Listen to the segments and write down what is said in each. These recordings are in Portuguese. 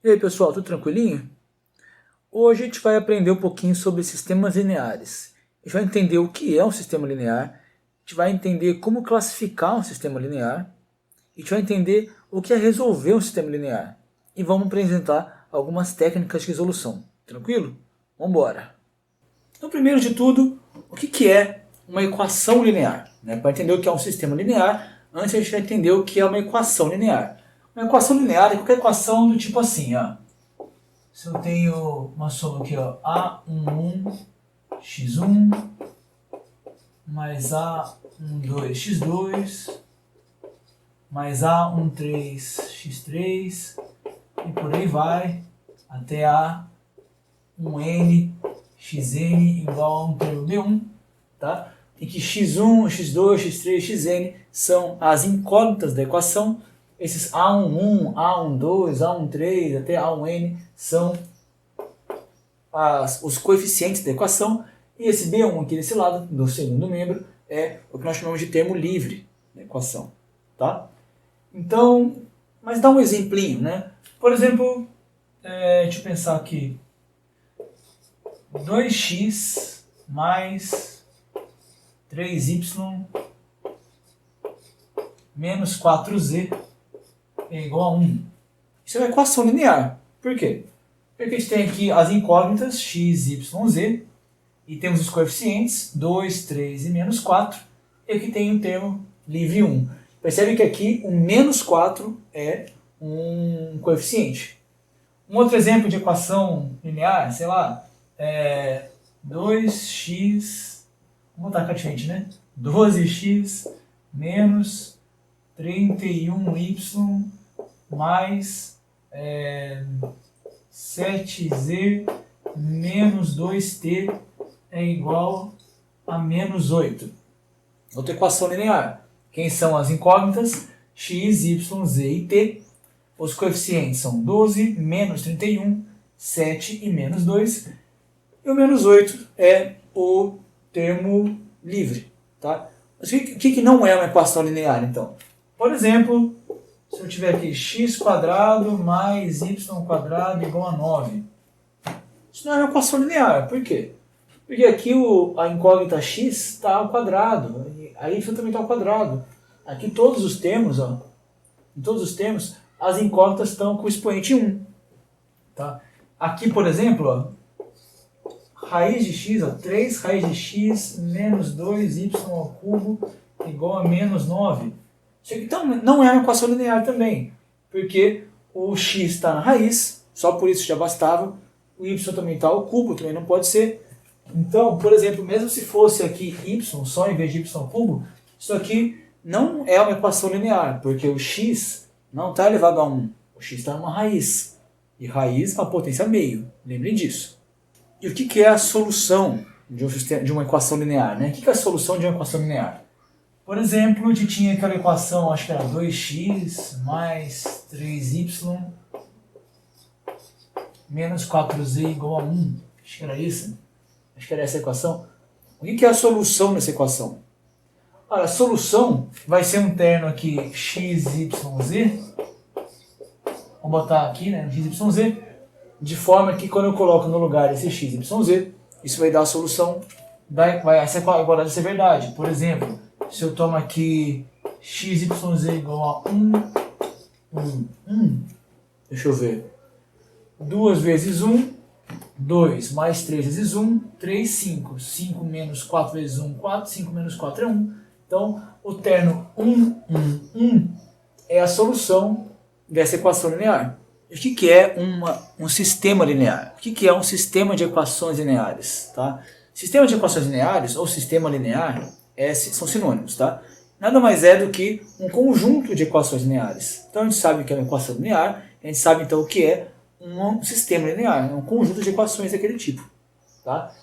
E aí pessoal, tudo tranquilinho? Hoje a gente vai aprender um pouquinho sobre sistemas lineares. A gente vai entender o que é um sistema linear, a gente vai entender como classificar um sistema linear, e a gente vai entender o que é resolver um sistema linear. E vamos apresentar algumas técnicas de resolução. Tranquilo? Vamos embora! Então, primeiro de tudo, o que é uma equação linear? Para entender o que é um sistema linear, antes a gente vai entender o que é uma equação linear. Uma equação linear é qualquer equação do tipo assim, ó. Se eu tenho uma soma aqui, ó, A11 x1 mais A12 x2 mais A13 x3 e por aí vai até A1n xn igual a 1 termo b1, tá? E que x1, x2, x3, xn são as incógnitas da equação. Esses A11, A12, A13 até A1n são os coeficientes da equação. E esse B1 aqui desse lado, do segundo membro, é o que nós chamamos de termo livre da equação. Tá? Então, mas dá um exemplinho, né? Por exemplo, deixa eu pensar aqui. 2x mais 3y menos 4z é igual a 1. Isso é uma equação linear. Por quê? Porque a gente tem aqui as incógnitas x, y, z, e temos os coeficientes 2, 3 e menos 4, e aqui tem o termo livre 1. Percebe que aqui o menos 4 é um coeficiente. Um outro exemplo de equação linear, sei lá, 2x, vamos botar cá de frente, né? 12x menos 31y mais 7z menos 2t é igual a menos 8. Outra equação linear. Quem são as incógnitas? X, y, z e t. Os coeficientes são 12, menos 31, 7 e menos 2. E o menos 8 é o termo livre. Tá? Mas o que não é uma equação linear, então? Por exemplo, se eu tiver aqui x² mais y² igual a 9. Isso não é uma equação linear. Por quê? Porque aqui a incógnita x está ao quadrado. A y também está ao quadrado. Aqui todos os termos, ó, em todos os termos, as incógnitas estão com o expoente 1. Tá? Aqui, por exemplo, ó, raiz de x, ó, 3 raiz de x menos 2y ao cubo igual a menos 9. Então não é uma equação linear também, porque o x está na raiz, só por isso já bastava, o y também está ao cubo, também não pode ser. Então, por exemplo, mesmo se fosse aqui y, só em vez de y ao cubo, isso aqui não é uma equação linear, porque o x não está elevado a 1, o x está numa raiz, e raiz é uma potência meio, lembrem disso. E o que é a solução de uma equação linear? Né? O que é a solução de uma equação linear? Por exemplo, a gente tinha aquela equação, acho que era 2x mais 3y menos 4z igual a 1. Acho que era isso. Acho que era essa a equação. O que é a solução dessa equação? Olha, a solução vai ser um termo aqui x, y, z. Vou botar aqui, né, x, y, z. De forma que quando eu coloco no lugar esse x, y, z, isso vai dar a solução, essa igualdade ser verdade. Por exemplo, se eu tomo aqui x, y, z igual a 1, 1, 1, deixa eu ver, 2 vezes 1, 2 mais 3 vezes 1, 3, 5. 5 menos 4 vezes 1, 4. 5 menos 4 é 1. Então, o termo 1, 1, 1 é a solução dessa equação linear. O que é um sistema linear? O que é um sistema de equações lineares? Tá? Sistema de equações lineares ou sistema linear são sinônimos. Tá? Nada mais é do que um conjunto de equações lineares. Então, a gente sabe o que é uma equação linear, a gente sabe então o que é um sistema linear, um conjunto de equações daquele tipo. Tá?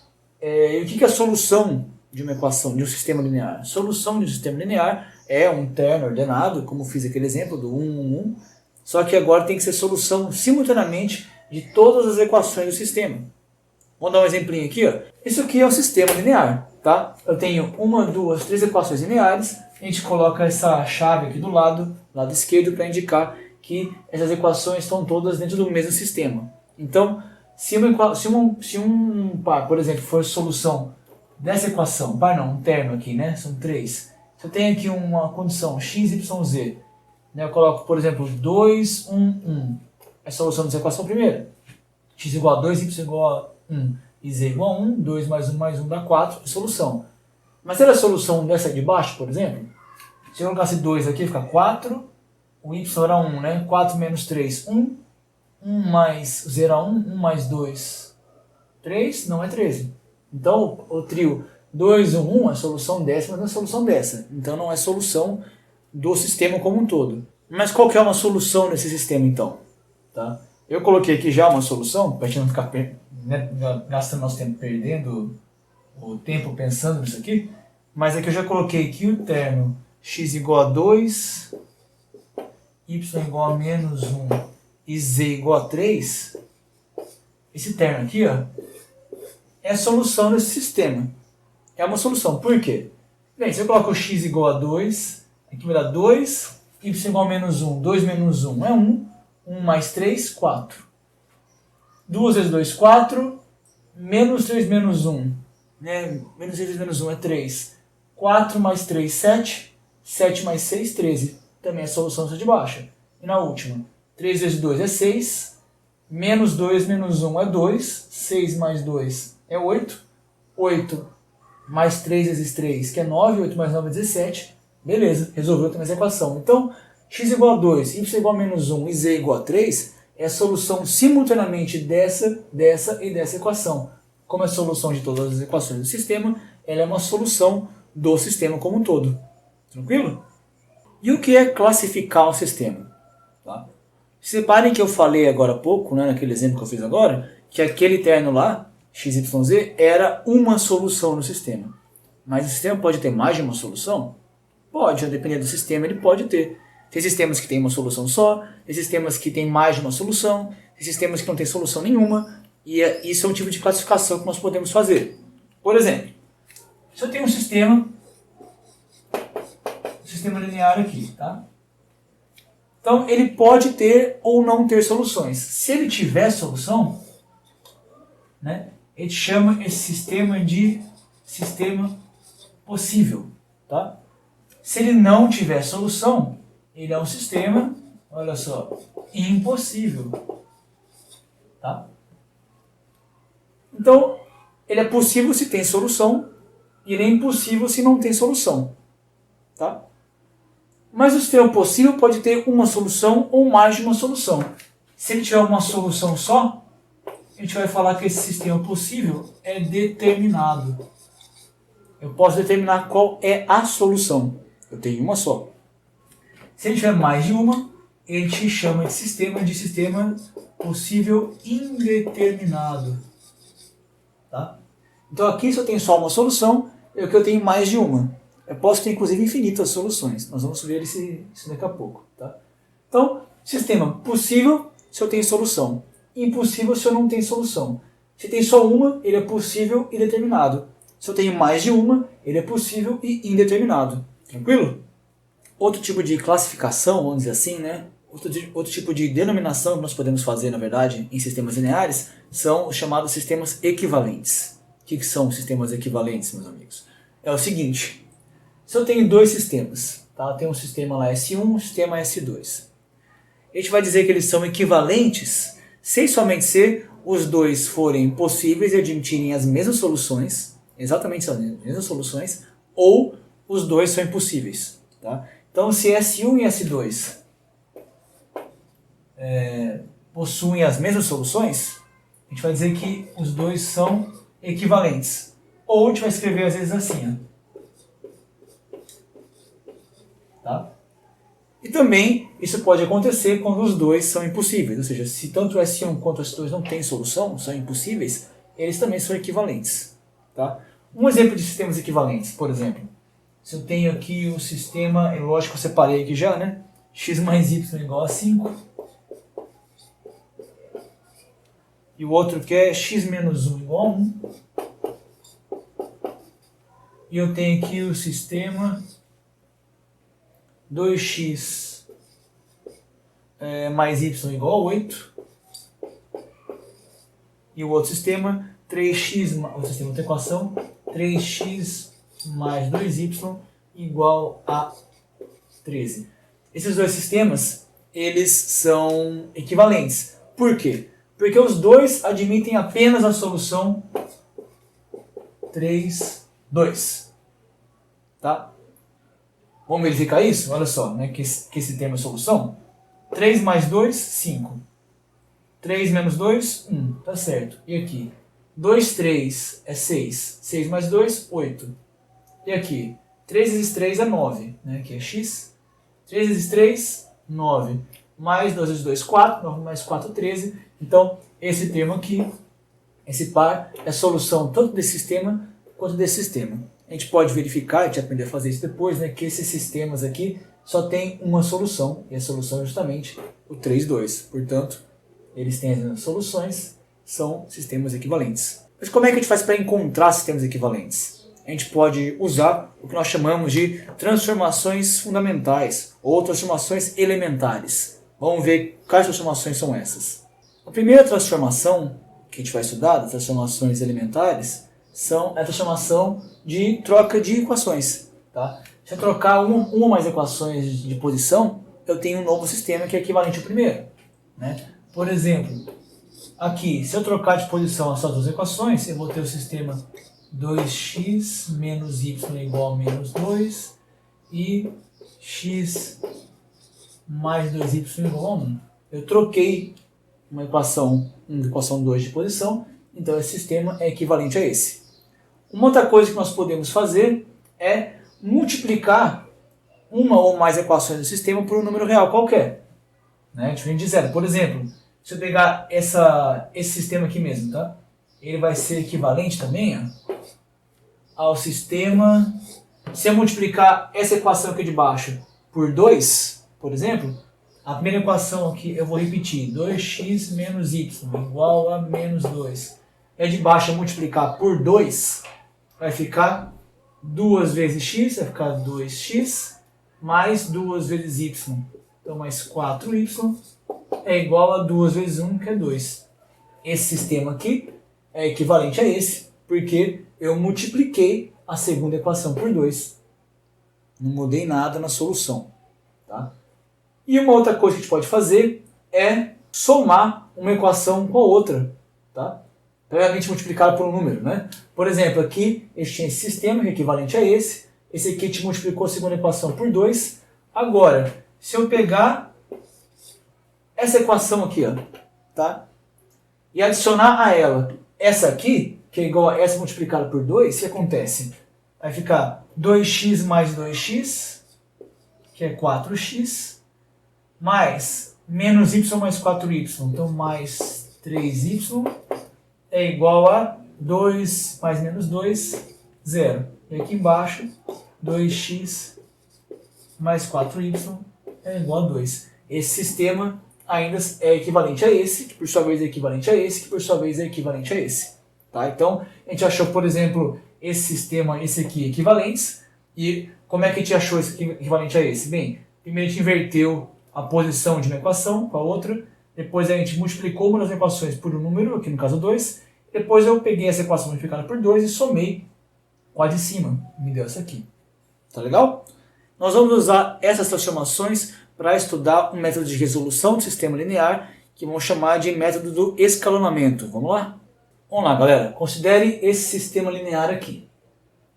E o que é a solução de uma equação, de um sistema linear? A solução de um sistema linear é um termo ordenado, como fiz aquele exemplo do 1, 1, 1, só que agora tem que ser solução simultaneamente de todas as equações do sistema. Vamos dar um exemplinho aqui. Ó. Isso aqui é um sistema linear. Tá? Eu tenho 1, 2, 3 equações lineares, a gente coloca essa chave aqui do lado esquerdo para indicar que essas equações estão todas dentro do mesmo sistema. Então, se um par, por exemplo, for solução dessa equação, par não, um termo aqui, né? São três. Se eu tenho aqui uma condição x, y, z, né? Eu coloco, por exemplo, 2, 1, 1. É a solução dessa equação primeira. X igual a 2, y igual a 1 e z igual a 1. 2 mais 1 mais 1 dá 4, é solução. Mas era a solução dessa de baixo, por exemplo? Se eu colocasse 2 aqui, fica 4. O y era 1, né? 4 menos 3, 1. 1 mais 0 a 1, 1 mais 2, 3, não é 13. Então, o trio 2, 1, 1 é a solução dessa, mas não é a solução dessa. Então, não é solução do sistema como um todo. Mas qual que é uma solução desse sistema, então? Tá? Eu coloquei aqui já uma solução, para a gente não ficar gastando nosso tempo perdendo o tempo pensando nisso aqui. Mas aqui eu já coloquei aqui o termo x igual a 2, y igual a menos 1 e z igual a 3. Esse termo aqui, ó, é a solução desse sistema. É uma solução. Por quê? Bem, se eu coloco x igual a 2, aqui vai dar 2, y igual a menos 1. 2 menos 1 é 1. 1 mais 3, 4. 2 vezes 2, 4. Menos 3 menos 1. Né? Menos 3 menos 1 é 3. 4 mais 3, 7. 7 mais 6, 13. Também é a solução dessa de baixo. E na última, 3 vezes 2 é 6. Menos 2 menos 1 é 2. 6 mais 2 é 8. 8 mais 3 vezes 3, que é 9. 8 mais 9 é 17. Beleza, resolveu também essa equação. Então, x igual a 2, y igual a menos 1 e z igual a 3 é a solução simultaneamente dessa e dessa equação. Como é a solução de todas as equações do sistema, ela é uma solução do sistema como um todo. Tranquilo? E o que é classificar o sistema? Tá? Reparem que eu falei agora há pouco, né, naquele exemplo que eu fiz agora, que aquele termo lá, x, y, z, era uma solução no sistema. Mas o sistema pode ter mais de uma solução? Pode, dependendo do sistema, ele pode ter. Tem sistemas que têm uma solução só, tem sistemas que têm mais de uma solução, tem sistemas que não têm solução nenhuma, e isso é um tipo de classificação que nós podemos fazer. Por exemplo, se eu tenho um sistema linear aqui, tá? Então, ele pode ter ou não ter soluções. Se ele tiver solução, né, a gente chama esse sistema de sistema possível, tá? Se ele não tiver solução, ele é um sistema, olha só, impossível, tá? Então, ele é possível se tem solução e ele é impossível se não tem solução, tá? Mas o sistema possível pode ter uma solução ou mais de uma solução. Se ele tiver uma solução só, a gente vai falar que esse sistema possível é determinado. Eu posso determinar qual é a solução. Eu tenho uma só. Se ele tiver mais de uma, ele te chama de sistema possível indeterminado. Tá? Então aqui se eu tenho só uma solução, é que eu tenho mais de uma. Eu posso ter inclusive infinitas soluções. Nós vamos ver isso daqui a pouco. Tá? Então, sistema possível se eu tenho solução. Impossível se eu não tenho solução. Se tem só uma, ele é possível e determinado. Se eu tenho mais de uma, ele é possível e indeterminado. Tranquilo? Outro tipo de classificação, vamos dizer assim, né? Outro tipo de denominação que nós podemos fazer, na verdade, em sistemas lineares, são os chamados sistemas equivalentes. O que são sistemas equivalentes, meus amigos? É o seguinte, se eu tenho dois sistemas, tá? Tem um sistema lá S1 e um sistema S2. A gente vai dizer que eles são equivalentes sem somente ser os dois forem possíveis e admitirem as mesmas soluções, exatamente as mesmas soluções, ou os dois são impossíveis. Tá? Então, se S1 e S2 possuem as mesmas soluções, a gente vai dizer que os dois são equivalentes. Ou a gente vai escrever às vezes assim. Ó. Tá? E também isso pode acontecer quando os dois são impossíveis. Ou seja, se tanto o S1 quanto o S2 não têm solução, são impossíveis, eles também são equivalentes. Tá? Um exemplo de sistemas equivalentes, por exemplo. Se eu tenho aqui o sistema, é lógico que eu separei aqui já, né? X mais Y igual a 5. E o outro que é x menos 1 igual a 1. E eu tenho aqui o sistema 2x mais y igual a 8. E o outro sistema, 3x, o sistema da equação, 3x mais 2y igual a 13. Esses dois sistemas, eles são equivalentes. Por quê? Porque os dois admitem apenas a solução 3, 2. Tá? Vamos verificar isso? Olha só, né, que esse termo é solução. 3 mais 2, 5. 3 menos 2, 1. Tá certo. E aqui? 2, 3 é 6. 6 mais 2, 8. E aqui? 3 vezes 3 é 9. Né? Aqui é x. 3 vezes 3, 9. Mais 2 vezes 2, 4. 9 mais 4, 13. Então, esse termo aqui, esse par, é a solução tanto desse sistema quanto desse sistema. A gente pode verificar, a gente vai aprender a fazer isso depois, né, que esses sistemas aqui só tem uma solução, e a solução é justamente o 3, 2. Portanto, eles têm as soluções, são sistemas equivalentes. Mas como é que a gente faz para encontrar sistemas equivalentes? A gente pode usar o que nós chamamos de transformações fundamentais ou transformações elementares. Vamos ver quais transformações são essas. A primeira transformação que a gente vai estudar, das transformações elementares, são a transformação de troca de equações. Tá? Se eu trocar uma ou mais equações de posição, eu tenho um novo sistema que é equivalente ao primeiro. Né? Por exemplo, aqui, se eu trocar de posição essas duas equações, eu vou ter o sistema 2x menos y igual a menos 2 e x mais 2y igual a 1. Eu troquei uma equação 2 de posição, então esse sistema é equivalente a esse. Uma outra coisa que nós podemos fazer é multiplicar uma ou mais equações do sistema por um número real qualquer. Né? Diferente de zero. Por exemplo, se eu pegar esse sistema aqui mesmo, tá? Ele vai ser equivalente também ao sistema... Se eu multiplicar essa equação aqui de baixo por 2, por exemplo, a primeira equação aqui eu vou repetir. 2x menos y igual a menos 2. E a de baixo eu multiplicar por 2, vai ficar 2 vezes x, vai ficar 2x, mais 2 vezes y. Então, mais 4y é igual a 2 vezes 1, que é 2. Esse sistema aqui é equivalente a esse, porque eu multipliquei a segunda equação por 2. Não mudei nada na solução. Tá? E uma outra coisa que a gente pode fazer é somar uma equação com a outra. Tá? Previamente multiplicada por um número. Né? Por exemplo, aqui a gente tinha esse sistema que é equivalente a esse. Esse aqui a gente multiplicou a segunda equação por 2. Agora, se eu pegar essa equação aqui, ó, tá? E adicionar a ela essa aqui, que é igual a essa multiplicada por 2, o que acontece? Vai ficar 2x mais 2x, que é 4x, mais menos y mais 4y, então mais 3y, é igual a 2 mais menos 2, 0. E aqui embaixo, 2x mais 4y é igual a 2. Esse sistema ainda é equivalente a esse, que por sua vez é equivalente a esse, que por sua vez é equivalente a esse. Tá? Então, a gente achou, por exemplo, esse sistema, esse aqui, equivalentes. E como é que a gente achou esse aqui equivalente a esse? Bem, primeiro a gente inverteu a posição de uma equação com a outra, depois a gente multiplicou uma das equações por um número, aqui no caso 2, depois eu peguei essa equação multiplicada por 2 e somei com a de cima, me deu essa aqui. Tá legal? Nós vamos usar essas transformações para estudar um método de resolução de sistema linear que vamos chamar de método do escalonamento. Vamos lá? Vamos lá, galera. Considere esse sistema linear aqui.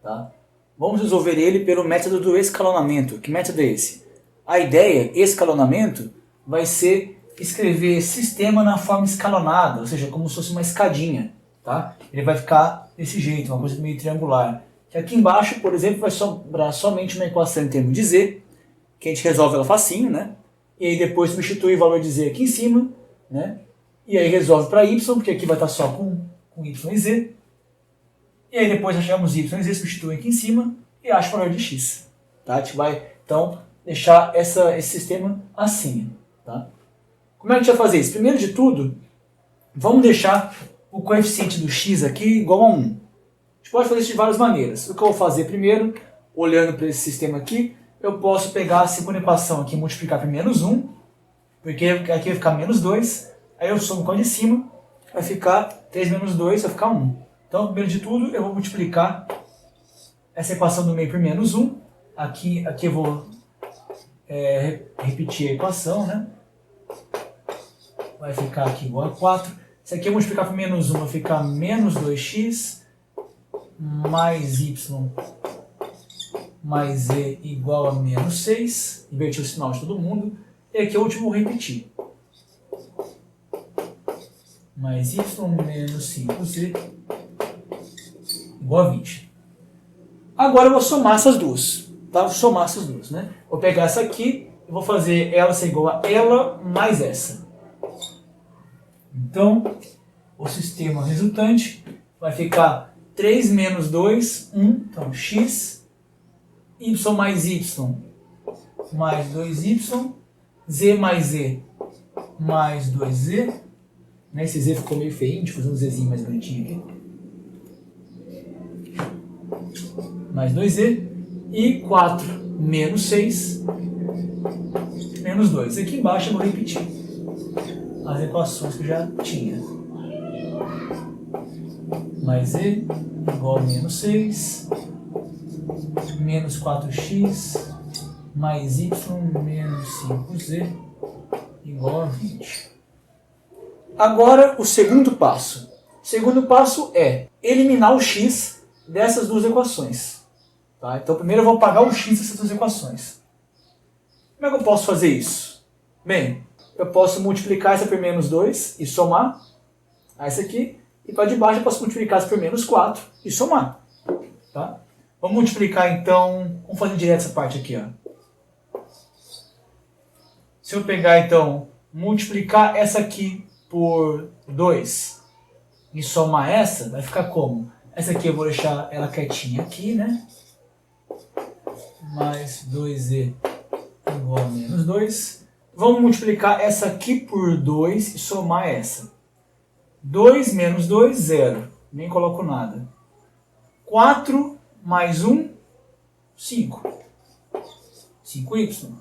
Tá? Vamos resolver ele pelo método do escalonamento. Que método é esse? A ideia, escalonamento, vai ser escrever esse sistema na forma escalonada, ou seja, como se fosse uma escadinha. Tá? Ele vai ficar desse jeito, uma coisa meio triangular. Que aqui embaixo, por exemplo, vai sobrar somente uma equação em termos de z, que a gente resolve ela facinho, né? E aí depois substitui o valor de z aqui em cima, né? E aí resolve para y, porque aqui vai estar só com y e z. E aí depois achamos y e z, substitui aqui em cima e acha o valor de x. Tá? A gente vai, então, deixar esse sistema assim. Tá? Como é que a gente vai fazer isso? Primeiro de tudo, vamos deixar o coeficiente do x aqui igual a 1. A gente pode fazer isso de várias maneiras. O que eu vou fazer primeiro, olhando para esse sistema aqui, eu posso pegar a segunda equação aqui e multiplicar por menos 1. porque aqui vai ficar menos 2, aí eu somo com a de cima, vai ficar 3 menos 2, vai ficar 1. Então, primeiro de tudo, eu vou multiplicar essa equação do meio por menos 1. Aqui eu vou repetir a equação, né? Vai ficar aqui igual a 4. Isso aqui eu vou multiplicar por menos 1, vai ficar menos 2x mais y mais z igual a menos 6. Inverti o sinal de todo mundo. E aqui eu vou repetir. Mais y menos 5z igual a 20. Agora eu vou somar essas duas. Tá? Vou somar essas duas, né? Vou pegar essa aqui e vou fazer ela ser igual a ela mais essa. Então, o sistema resultante vai ficar 3 menos 2, 1. Então, x, y mais 2y, z mais 2z. Né? Esse z ficou meio feinho, deixa eu fazer um zzinho mais bonitinho aqui. Mais 2z. E 4 menos 6 menos 2. Aqui embaixo eu vou repetir as equações que eu já tinha. Mais z igual a menos 6, menos 4x, mais y menos 5z igual a 20. Agora o segundo passo. O segundo passo é eliminar o x dessas duas equações. Tá? Então primeiro eu vou apagar o x dessas duas equações. Como é que eu posso fazer isso? Bem, eu posso multiplicar essa por menos 2 e somar a essa aqui. E para de baixo eu posso multiplicar essa por menos 4 e somar. Tá? Vamos multiplicar então, vamos fazer direto essa parte aqui. Ó. Se eu pegar então, multiplicar essa aqui por 2 e somar essa, vai ficar como? Essa aqui eu vou deixar ela quietinha aqui, né? Mais 2z igual a menos 2. Vamos multiplicar essa aqui por 2 e somar essa. 2 menos 2, 0. Nem coloco nada. 4 mais 1, 5. 5y.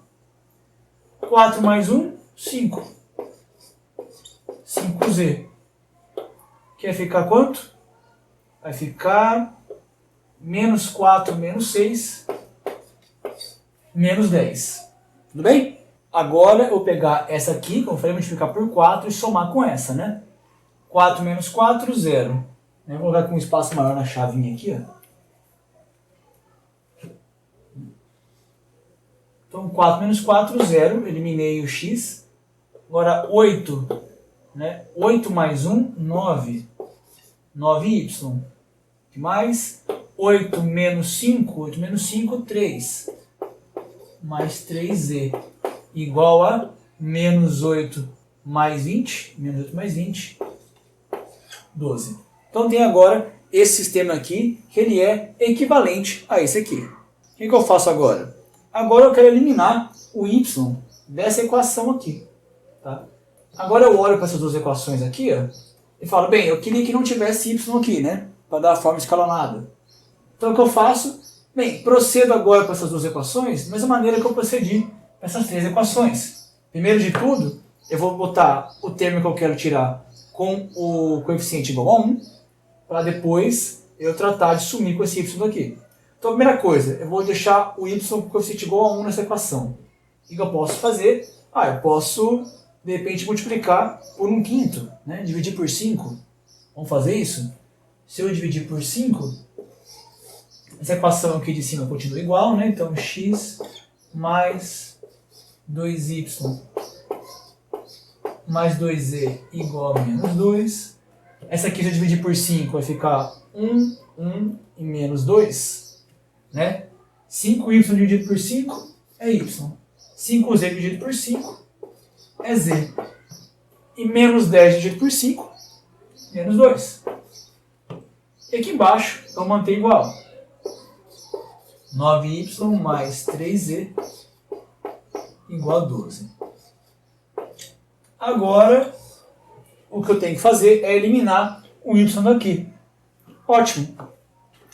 4 mais 1, 5. 5z. Que vai ficar quanto? Vai ficar menos 4 menos 6 menos 10. Tudo bem? Agora eu vou pegar essa aqui, como eu falei, multiplicar por 4 e somar com essa, né? 4 menos 4, 0. Eu vou colocar com um espaço maior na chavinha aqui, ó. Então 4 menos 4, 0. Eliminei o x. Agora 8, né? 8 mais 1, 9. 9y. O que mais? 8 menos 5, 8 menos 5, 3. Mais 3z. Igual a menos 8 mais 20. Menos 8 mais 20. 12. Então tem agora esse sistema aqui, que ele é equivalente a esse aqui. O que eu faço agora? Agora eu quero eliminar o y dessa equação aqui. Tá? Agora eu olho para essas duas equações aqui, ó, e falo, bem, eu queria que não tivesse y aqui, né? Para dar a forma escalonada. Então o que eu faço? Bem, procedo agora para essas duas equações da mesma maneira que eu procedi para essas três equações. Primeiro de tudo, eu vou botar o termo que eu quero tirar com o coeficiente igual a 1, para depois eu tratar de sumir com esse y daqui. Então a primeira coisa, eu vou deixar o y com o coeficiente igual a 1 nessa equação. O que eu posso fazer? Eu posso, de repente, multiplicar por 1/5, né? Dividir por 5. Vamos fazer isso? Se eu dividir por 5, essa equação aqui de cima continua igual, né? Então x mais 2y mais 2z igual a menos 2. Essa aqui, se eu dividir por 5, vai ficar 1, 1 e menos 2. Né? 5y dividido por 5 é y. 5z dividido por 5 é z. E menos 10 dividido por 5, menos 2. E aqui embaixo eu mantenho igual. 9y mais 3z igual a 12. Agora, o que eu tenho que fazer é eliminar o y daqui. Ótimo.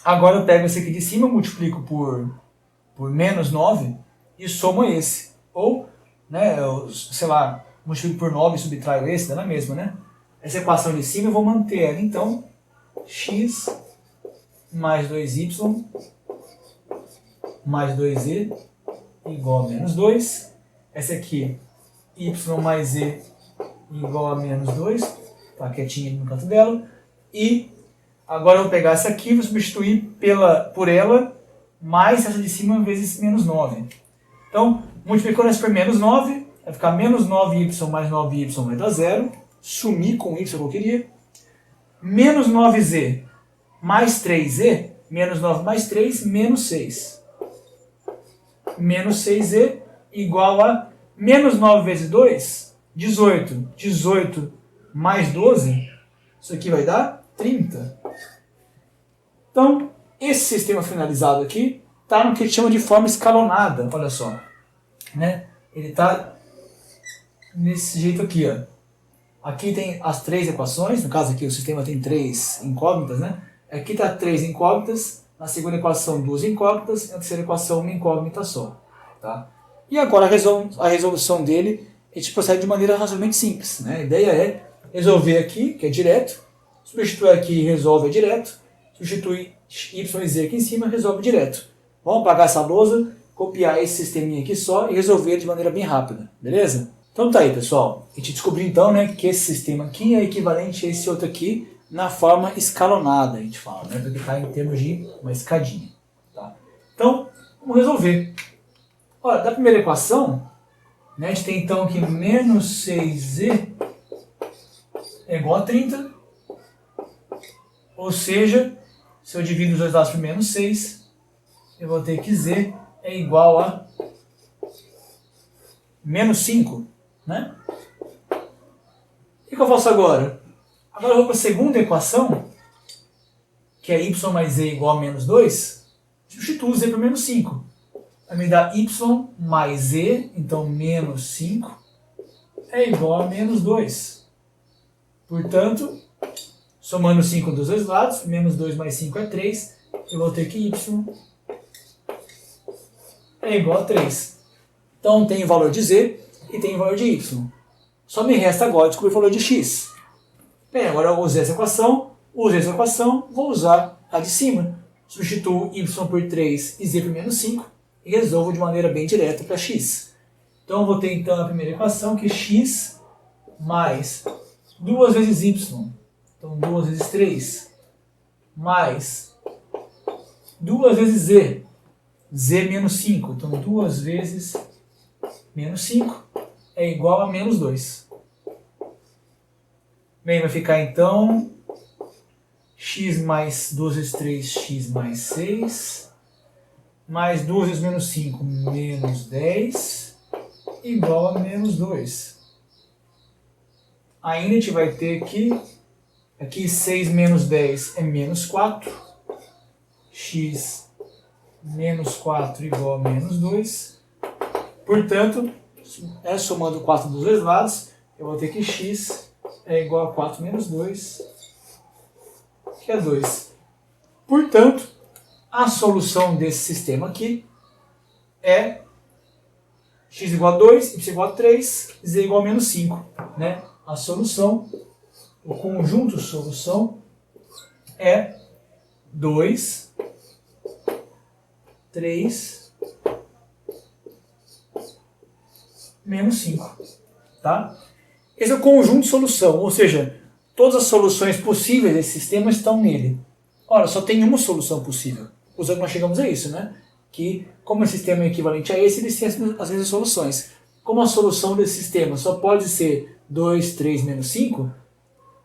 Agora eu pego esse aqui de cima, multiplico por menos 9 e somo esse. Ou, né, sei lá, multiplico por 9 e subtraio esse, dá na mesma, né? Essa equação de cima eu vou manter ela, então, x mais 2y mais 2e igual a menos 2. Essa aqui, y mais e igual a menos 2. Tá quietinha ali no canto dela. E agora eu vou pegar essa aqui e vou substituir por ela mais essa de cima vezes menos 9. Então, multiplicando essa por menos 9, vai ficar menos 9y mais 9y vai dar 0. Sumir com o y que eu queria. Menos 9z mais 3e, menos 9 mais 3, menos 6. Menos 6e igual a menos 9 vezes 2, 18. 18 mais 12, isso aqui vai dar 30. Então, esse sistema finalizado aqui está no que a gente chama de forma escalonada, olha só. Né? Ele está nesse jeito aqui, ó. Aqui tem as 3 equações, no caso aqui o sistema tem 3 incógnitas, né? Aqui está 3 incógnitas, na segunda equação 2 incógnitas, na terceira equação uma incógnita só. Tá? E agora a resolução dele, a gente procede de maneira razoavelmente simples. Né? A ideia é resolver aqui, que é direto, substituir aqui e resolve direto, substitui y e z aqui em cima, resolve direto. Vamos apagar essa lousa, copiar esse sisteminha aqui só e resolver de maneira bem rápida, beleza? Então tá aí, pessoal. A gente descobriu então, né, que esse sistema aqui é equivalente a esse outro aqui na forma escalonada, a gente fala, né, porque está em termos de uma escadinha. Tá? Então, vamos resolver. Olha, da primeira equação, né, a gente tem então que menos 6z é igual a 30, ou seja, se eu divido os dois lados por menos 6, eu vou ter que z é igual a menos 5. Né? O que eu faço agora? Agora eu vou para a segunda equação, que é y mais z igual a menos 2, substituo z por menos 5. Vai me dar y mais z, então menos 5, é igual a menos 2. Portanto, somando 5 dos dois lados, menos 2 mais 5 é 3, eu vou ter que y é igual a 3. Então tem o valor de z e tem o valor de y. Só me resta agora descobrir o valor de x. Bem, agora eu usei essa equação, vou usar a de cima. Substituo y por 3 e z por menos 5 e resolvo de maneira bem direta para x. Então eu vou ter então a primeira equação, que é x mais 2 vezes y, então 2 vezes 3, mais 2 vezes z menos 5, então 2 vezes menos 5 é igual a menos 2. Bem, vai ficar então x mais 2 vezes 3, x mais 6, mais 2 vezes menos 5, menos 10, igual a menos 2. Ainda a gente vai ter que, aqui 6 menos 10 é menos 4, x menos 4 igual a menos 2. Portanto, somando 4 dos dois lados, eu vou ter que x é igual a 4 menos 2, que é 2. Portanto, a solução desse sistema aqui é x igual a 2, y igual a 3, z igual a menos 5. Né? A solução, o conjunto solução é 2, 3, menos 5. Tá? Esse é o conjunto de solução, ou seja, todas as soluções possíveis desse sistema estão nele. Ora, só tem uma solução possível. Usando, nós chegamos a isso, né? Que, como o sistema é equivalente a esse, eles têm as mesmas soluções. Como a solução desse sistema só pode ser 2, 3, menos 5,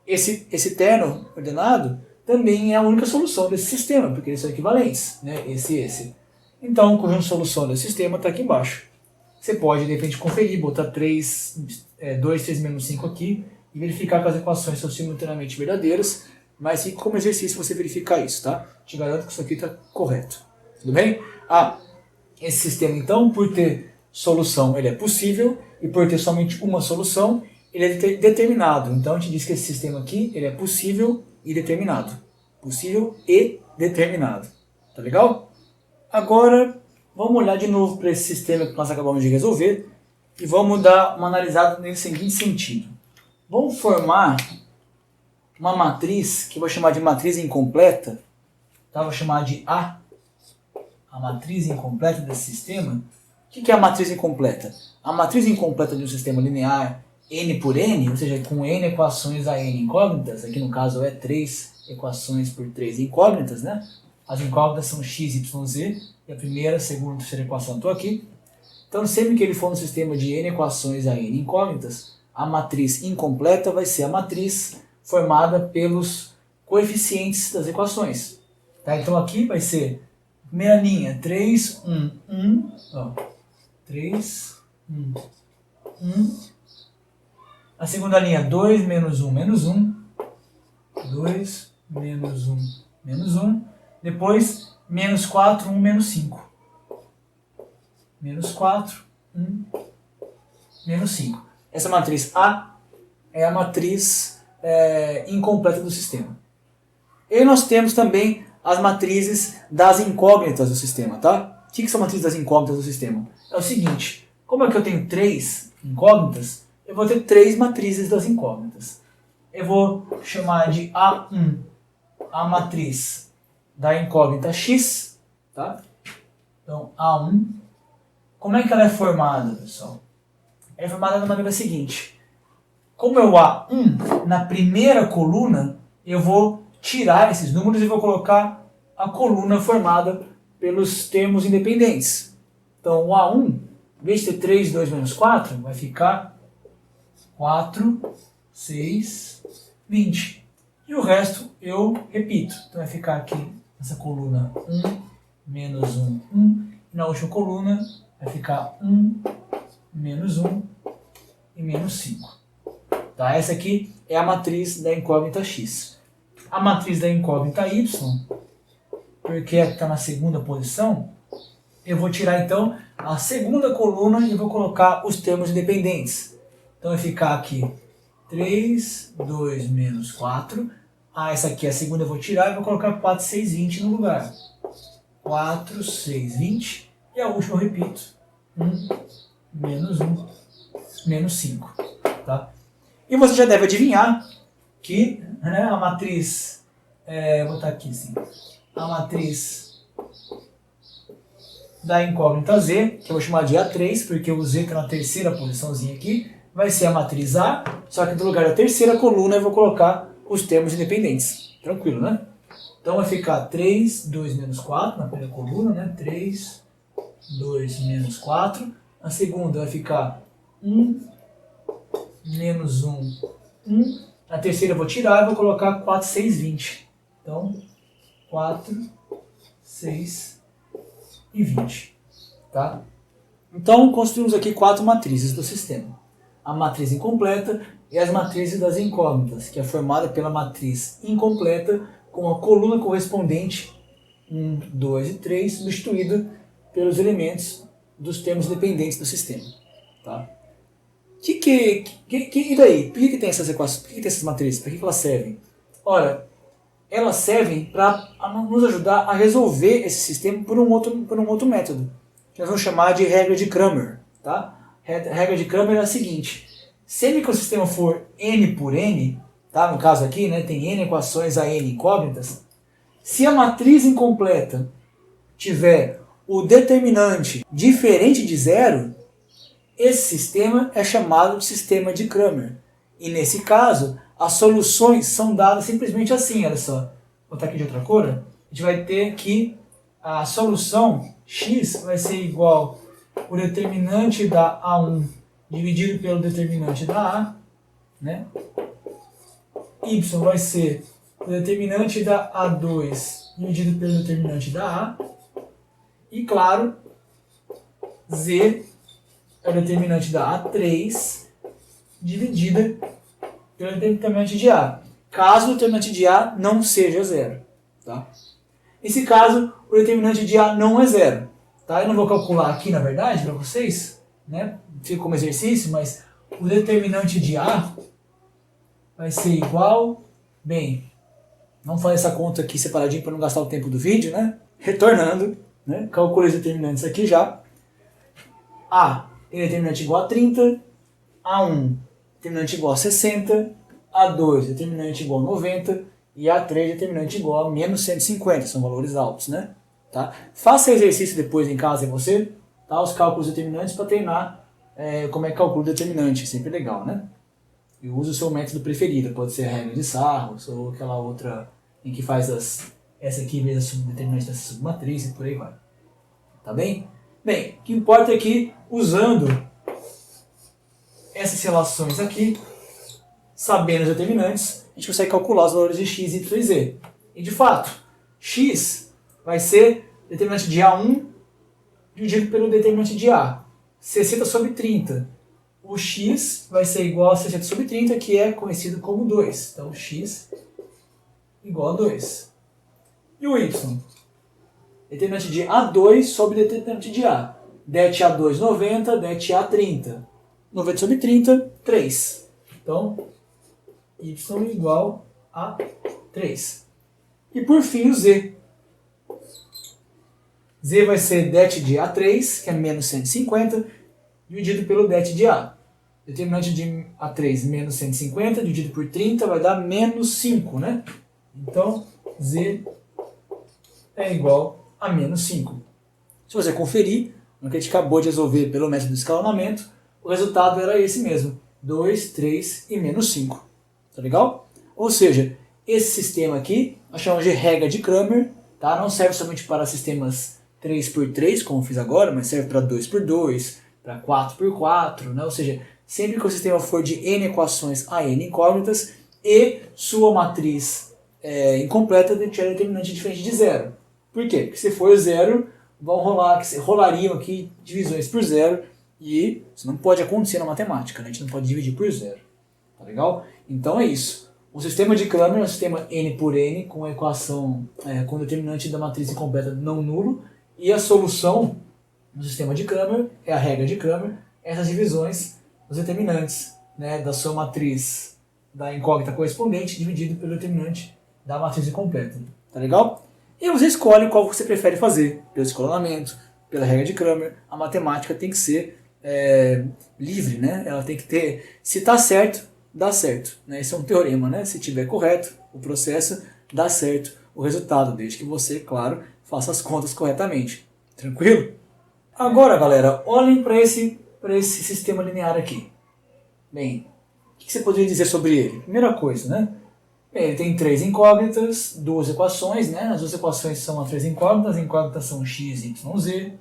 esse terno ordenado também é a única solução desse sistema, porque eles são equivalentes, né? Esse e esse. Então, o conjunto de solução desse sistema está aqui embaixo. Você pode, de repente, conferir, botar 2, 3 menos 5 aqui e verificar que as equações são simultaneamente verdadeiras, mas fica como exercício você verificar isso, tá? Te garanto que isso aqui está correto. Tudo bem? Esse sistema, então, por ter solução, ele é possível, e por ter somente uma solução, ele é determinado. Então, a gente diz que esse sistema aqui, ele é possível e determinado. Possível e determinado. Tá legal? Agora, vamos olhar de novo para esse sistema que nós acabamos de resolver, e vamos dar uma analisada nesse seguinte sentido. Vamos formar uma matriz que eu vou chamar de matriz incompleta, tá? Vou chamar de A matriz incompleta desse sistema. O que é a matriz incompleta? A matriz incompleta de um sistema linear n por n, ou seja, com n equações a n incógnitas, aqui no caso é 3 equações por 3 incógnitas, né? As incógnitas são x, y, z, e a primeira, segunda e terceira equação estou aqui. Então, sempre que ele for um sistema de n equações a n incógnitas, a matriz incompleta vai ser a matriz formada pelos coeficientes das equações. Tá? Então, aqui vai ser, primeira linha, 3, 1, 1, ó, 3, 1, 1. A segunda linha, 2, menos 1, menos 1. 2, menos 1, menos 1. Depois, menos 4, 1, menos 5. Menos 4, 1, menos 5. Essa matriz A é a matriz incompleta do sistema. E nós temos também as matrizes das incógnitas do sistema, tá? O que são matrizes das incógnitas do sistema? É o seguinte, como é que eu tenho 3 incógnitas, eu vou ter 3 matrizes das incógnitas. Eu vou chamar de A1 a matriz da incógnita X, tá? Então, A1. Como é que ela é formada, pessoal? Ela é formada da maneira seguinte. Como é o A1, na primeira coluna, eu vou tirar esses números e vou colocar a coluna formada pelos termos independentes. Então, o A1, em vez de ter 3, 2, menos 4, vai ficar 4, 6, 20. E o resto eu repito. Então, vai ficar aqui nessa coluna 1, menos 1, 1. E na última coluna vai ficar 1, menos 1 e menos 5. Tá? Essa aqui é a matriz da incógnita X. A matriz da incógnita Y, porque está na segunda posição, eu vou tirar então a segunda coluna e vou colocar os termos independentes. Então vai ficar aqui 3, 2, menos 4. Essa aqui é a segunda, eu vou tirar e vou colocar 4, 6, 20 no lugar. 4, 6, 20. E a última eu repito. 1, menos 1, menos 5. Tá? E você já deve adivinhar que, né, a matriz, vou botar aqui assim, a matriz da incógnita Z, que eu vou chamar de A3, porque o Z está na terceira posiçãozinha aqui, vai ser a matriz A, só que no lugar da terceira coluna eu vou colocar os termos independentes. Tranquilo, né? Então vai ficar 3, 2, menos 4 na primeira coluna, né? 3, 2, menos 4. Na segunda vai ficar 1, menos 1, 1. Na terceira eu vou tirar e vou colocar 4, 6, 20. Então, 4, 6 e 20. Tá? Então, construímos aqui 4 matrizes do sistema. A matriz incompleta e as matrizes das incógnitas, que é formada pela matriz incompleta com a coluna correspondente 1, 2 e 3, substituída pelos elementos dos termos dependentes do sistema. Tá? E daí? Por que tem essas equações? Por que tem essas matrizes? Para que elas servem? Ora, elas servem para nos ajudar a resolver esse sistema por um outro método, que nós vamos chamar de regra de Cramer. Tá? A regra de Cramer é a seguinte: sempre que o sistema for n por n, tá? No caso aqui, né, tem n equações a n incógnitas, se a matriz incompleta tiver o determinante diferente de zero, esse sistema é chamado de sistema de Cramer. E nesse caso, as soluções são dadas simplesmente assim, olha só. Vou botar aqui de outra cor. A gente vai ter que a solução x vai ser igual o determinante da A1 dividido pelo determinante da A, né? Y vai ser o determinante da A2 dividido pelo determinante da A. E claro, Z é o determinante da A3 dividida pelo determinante de A, caso o determinante de A não seja zero. Tá? Nesse caso, o determinante de A não é zero. Tá? Eu não vou calcular aqui, na verdade, para vocês, né? Fica como exercício, mas o determinante de A vai ser igual... Bem, vamos fazer essa conta aqui separadinho para não gastar o tempo do vídeo, né? Retornando, né? Calculei os determinantes aqui já. A determinante igual a 30, A1 determinante igual a 60, A2 determinante igual a 90 e A3 determinante igual a menos 150, são valores altos, né? Tá? Faça exercício depois em casa em você, tá? Os cálculos determinantes para treinar como é que calcula o determinante, sempre legal, né? E use o seu método preferido, pode ser a regra de Sarros ou aquela outra em que faz essa aqui vezes a determinante dessa submatriz e por aí vai. Tá bem? Bem, o que importa é que usando essas relações aqui, sabendo os determinantes, a gente consegue calcular os valores de x, y e z. E de fato, x vai ser determinante de A1 dividido pelo determinante de A. 60 sobre 30. O x vai ser igual a 60 sobre 30, que é conhecido como 2. Então, x igual a 2. E o y? Determinante de A2 sobre determinante de A. Det A2, 90, det A30. 90 sobre 30, 3. Então, y igual a 3. E por fim o z. Z vai ser det de A3, que é menos 150, dividido pelo det de A. Determinante de A3 menos 150, dividido por 30, vai dar menos 5, né? Então, Z é igual a menos 5. Se você conferir, no que a gente acabou de resolver pelo método de escalonamento, o resultado era esse mesmo, 2, 3 e menos 5. Tá legal? Ou seja, esse sistema aqui, nós chamamos de regra de Cramer, tá? Não serve somente para sistemas 3x3, como fiz agora, mas serve para 2x2, para 4x4, né? Ou seja, sempre que o sistema for de n equações a n incógnitas e sua matriz incompleta tiver determinante diferente de zero. Por quê? Porque se for zero, rolariam aqui divisões por zero e isso não pode acontecer na matemática, né? A gente não pode dividir por zero. Tá legal? Então é isso. O sistema de Cramer é um sistema n por n com a equação com determinante da matriz incompleta não nulo e a solução no sistema de Cramer é a regra de Cramer, essas divisões dos determinantes, né, da sua matriz da incógnita correspondente dividido pelo determinante da matriz incompleta. Tá legal? E você escolhe qual você prefere fazer, pelo escalonamento, pela regra de Cramer. A matemática tem que ser livre, né? Ela tem que ter, se está certo, dá certo, né? Esse é um teorema, né? Se estiver correto, o processo dá certo o resultado, desde que você, claro, faça as contas corretamente. Tranquilo? Agora, galera, olhem para esse sistema linear aqui. Bem, o que você poderia dizer sobre ele? Primeira coisa, né? Bem, ele tem três incógnitas, duas equações, né? As duas equações são as três incógnitas. As incógnitas são x, y, z.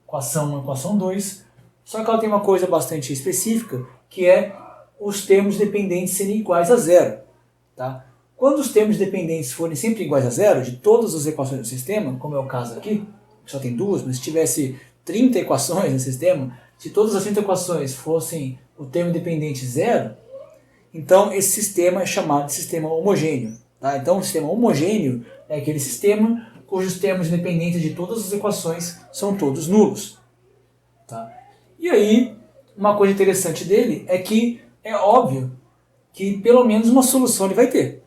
Equação 1 e equação 2. Só que ela tem uma coisa bastante específica, que é os termos dependentes serem iguais a zero. Tá? Quando os termos dependentes forem sempre iguais a zero, de todas as equações do sistema, como é o caso aqui, que só tem duas, mas se tivesse 30 equações no sistema, se todas as 30 equações fossem o termo dependente zero, então esse sistema é chamado de sistema homogêneo. Tá? Então o sistema homogêneo é aquele sistema cujos termos dependentes de todas as equações são todos nulos. Tá? E aí, uma coisa interessante dele é que é óbvio que pelo menos uma solução ele vai ter.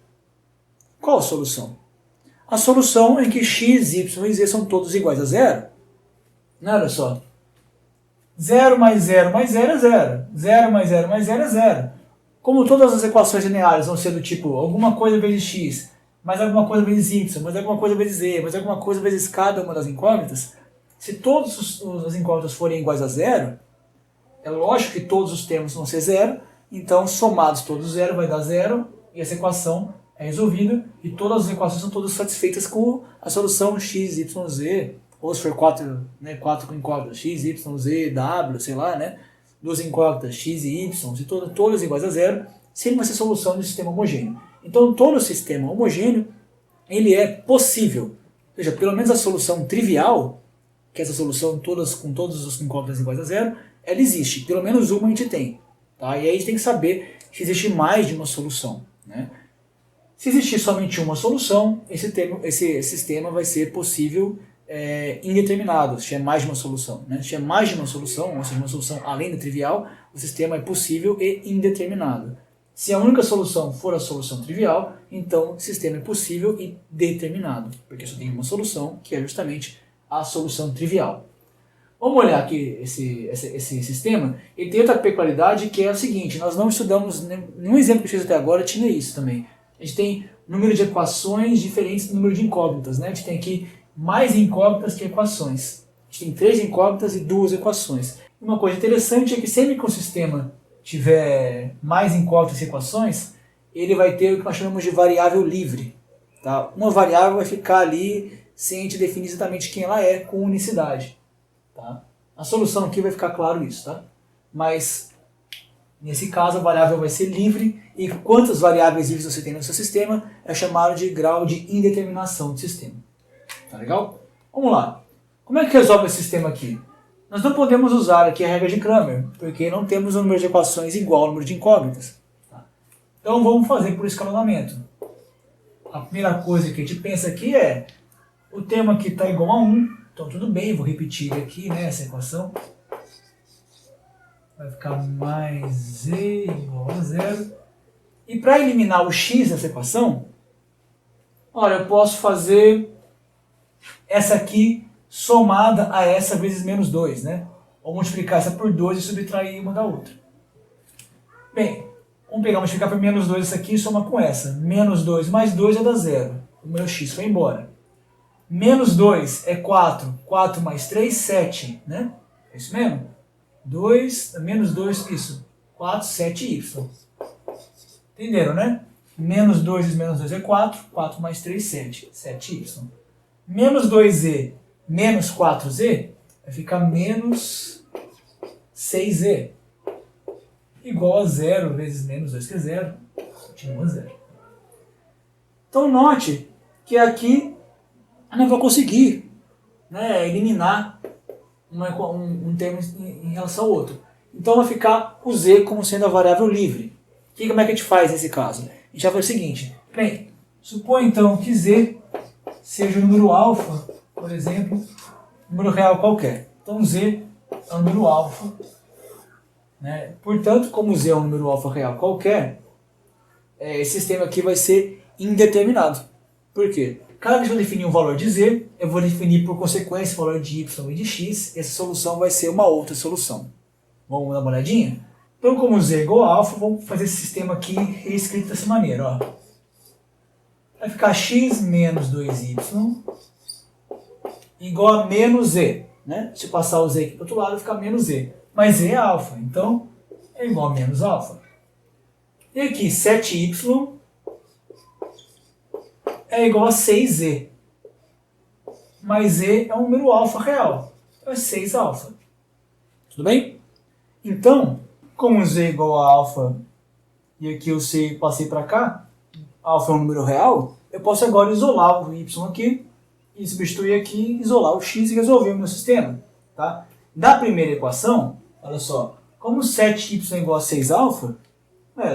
Qual a solução? A solução é que x, y e z são todos iguais a zero. Não, olha só. 0 mais 0 mais 0 é 0. 0 mais 0 mais 0 é 0. Como todas as equações lineares vão ser do tipo alguma coisa vezes x, mais alguma coisa vezes y, mais alguma coisa vezes z, mais alguma coisa vezes cada uma das incógnitas, se todas as incógnitas forem iguais a zero, é lógico que todos os termos vão ser zero, então somados todos zero vai dar zero, e essa equação é resolvida, e todas as equações são todas satisfeitas com a solução x, y, z, ou se for 4 incógnitas, x, y, z, w, sei lá, né? Duas incógnitas, x e y, se todas iguais a zero, sempre vai ser solução de um sistema homogêneo. Então todo sistema homogêneo, ele é possível. Ou seja, pelo menos a solução trivial, que é essa solução com todas as incógnitas iguais a zero, ela existe. Pelo menos uma a gente tem. Tá? E aí a gente tem que saber se existe mais de uma solução. Né? Se existir somente uma solução, esse sistema vai ser possível indeterminado, se tiver mais de uma solução. Né? Se tiver mais de uma solução, ou seja, uma solução além da trivial, o sistema é possível e indeterminado. Se a única solução for a solução trivial, então o sistema é possível e determinado, porque só tem uma solução, que é justamente a solução trivial. Vamos olhar aqui esse sistema. Ele tem outra peculiaridade que é o seguinte: nós não estudamos, nenhum exemplo que eu fiz até agora tinha isso também. A gente tem número de equações diferentes do número de incógnitas, né? A gente tem aqui mais incógnitas que equações. A gente tem 3 incógnitas e 2 equações. Uma coisa interessante é que sempre que o sistema tiver mais incógnitas que equações, ele vai ter o que nós chamamos de variável livre. Tá? Uma variável vai ficar ali sem a gente definir exatamente quem ela é com unicidade. Tá? A solução aqui vai ficar claro isso, tá? Mas nesse caso a variável vai ser livre e quantas variáveis livres você tem no seu sistema é chamado de grau de indeterminação do sistema. Tá legal? Vamos lá. Como é que resolve esse sistema aqui? Nós não podemos usar aqui a regra de Cramer, porque não temos um número de equações igual ao número de incógnitas. Tá? Então vamos fazer por escalonamento. A primeira coisa que a gente pensa aqui é o termo aqui está igual a 1. Então tudo bem, vou repetir aqui, né, essa equação. Vai ficar mais z igual a 0. E para eliminar o x dessa equação, olha, eu posso fazer essa aqui somada a essa vezes menos 2, né? Ou multiplicar essa por 2 e subtrair uma da outra. Bem, vamos pegar, multiplicar por menos 2 essa aqui e somar com essa. Menos 2 mais 2 é dar 0. O meu x foi embora. Menos 2 é 4. 4 mais 3, 7, né? É isso mesmo? 2, menos 2, isso. 4, 7y. Entenderam, né? Menos 2 vezes menos 2 é 4. 4 mais 3, 7. 7y. Menos 2z menos 4z vai ficar menos 6z. Igual a 0 vezes menos 2, que é 0. Continua 0. Então note que aqui eu não vou conseguir, né, eliminar um termo em relação ao outro. Então vai ficar o z como sendo a variável livre. Como é que a gente faz nesse caso? A gente vai fazer o seguinte. Bem, supõe então que z seja um número alfa, por exemplo, um número real qualquer. Então z é um número alfa. Né? Portanto, como z é um número alfa real qualquer, esse sistema aqui vai ser indeterminado. Por quê? Cada vez que eu definir um valor de z, eu vou definir por consequência o valor de y e de x, e essa solução vai ser uma outra solução. Vamos dar uma olhadinha? Então, como z é igual a alfa, vamos fazer esse sistema aqui reescrito dessa maneira. Ó. Vai ficar x menos 2y igual a menos z. Né? Se eu passar o z aqui para o outro lado, vai ficar menos z. Mas z é alfa, então é igual a menos alfa. E aqui, 7y é igual a 6z. Mas z é um número alfa real. Então é 6 alfa. Tudo bem? Então, como z é igual a alfa, e aqui eu passei para cá, alfa é um número real, eu posso agora isolar o y aqui, e substituir aqui, isolar o x e resolver o meu sistema. Tá? Da primeira equação, olha só, como 7y é igual a 6 alfa,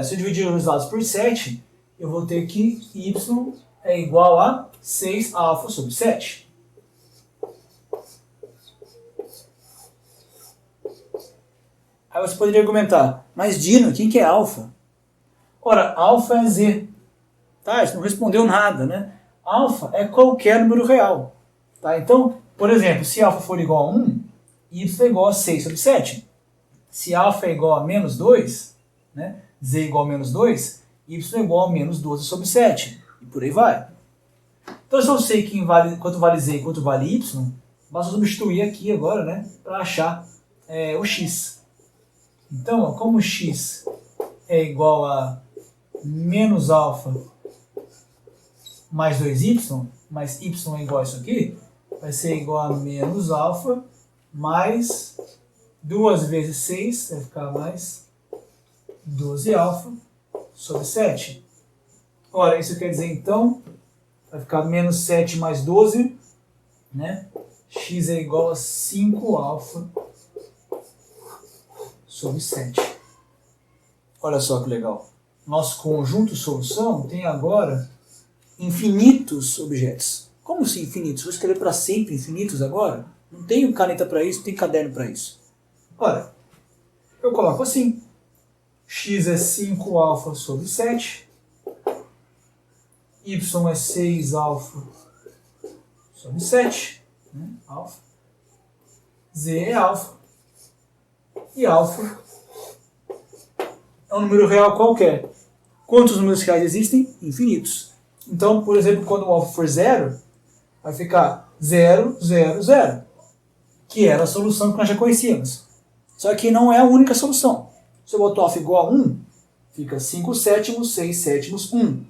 se eu dividir os lados por 7, eu vou ter que y é igual a 6 alfa sobre 7. Aí você poderia argumentar, mas Dino, quem que é alfa? Ora, alfa é z. Tá? Isso não respondeu nada, né? Alfa é qualquer número real. Tá? Então, por exemplo, se alfa for igual a 1, y é igual a 6 sobre 7. Se alfa é igual a menos 2, né? Z é igual a menos 2, y é igual a menos 12 sobre 7. E por aí vai. Então, se eu sei quanto vale z e quanto vale y, basta substituir aqui agora, né? Para achar o x. Então, ó, como x é igual a menos alfa mais 2y, mais y é igual a isso aqui, vai ser igual a menos alfa mais 2 vezes 6, vai ficar mais 12 alfa sobre 7. Ora, isso quer dizer então, vai ficar menos 7 mais 12, né? X é igual a 5 alfa sobre 7. Olha só que legal. Nosso conjunto solução tem agora infinitos objetos. Como assim infinitos? Vou escrever para sempre infinitos agora? Não tenho caneta para isso, não tenho caderno para isso. Ora, eu coloco assim. X é 5 alfa sobre 7. Y é 6 alfa sobre 7. Né? Alfa. Z é alfa. E alfa é um número real qualquer. Quantos números reais existem? Infinitos. Então, por exemplo, quando o alfa for 0, vai ficar 0, 0, 0. Que era a solução que nós já conhecíamos. Só que não é a única solução. Se eu boto alfa igual a 1, fica 5 sétimos, 6 sétimos, 1.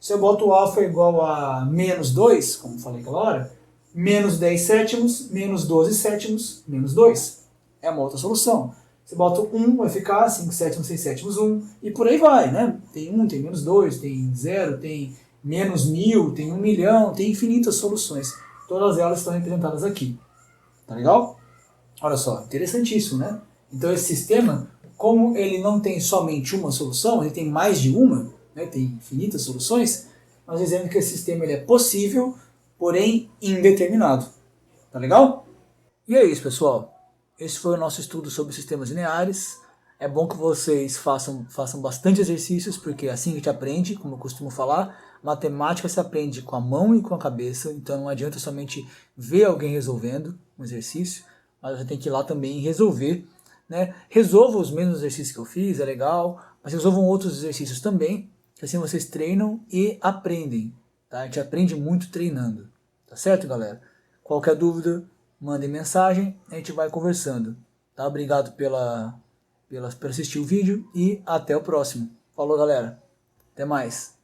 Se eu boto alfa igual a menos 2, como falei aquela hora, menos 10 sétimos, menos 12 sétimos, menos 2. É uma outra solução. Você bota 1, vai ficar 5 sétimos, 6 sétimos, 1, e por aí vai, né? Tem 1, tem menos 2, tem 0, tem menos 1000, tem 1 milhão, tem infinitas soluções. Todas elas estão representadas aqui. Tá legal? Olha só, interessantíssimo, né? Então esse sistema, como ele não tem somente uma solução, ele tem mais de uma, né? Tem infinitas soluções, nós dizemos que esse sistema ele é possível, porém indeterminado. Tá legal? E é isso, pessoal. Esse foi o nosso estudo sobre sistemas lineares. É bom que vocês façam bastante exercícios, porque é assim que a gente aprende, como eu costumo falar. Matemática se aprende com a mão e com a cabeça, então não adianta somente ver alguém resolvendo um exercício, mas você tem que ir lá também e resolver. Né? Resolva os mesmos exercícios que eu fiz, é legal, mas resolvam outros exercícios também, que assim vocês treinam e aprendem. Tá? A gente aprende muito treinando. Tá certo, galera? Qualquer dúvida, mandem mensagem, a gente vai conversando. Tá? Obrigado por assistir o vídeo e até o próximo. Falou, galera. Até mais.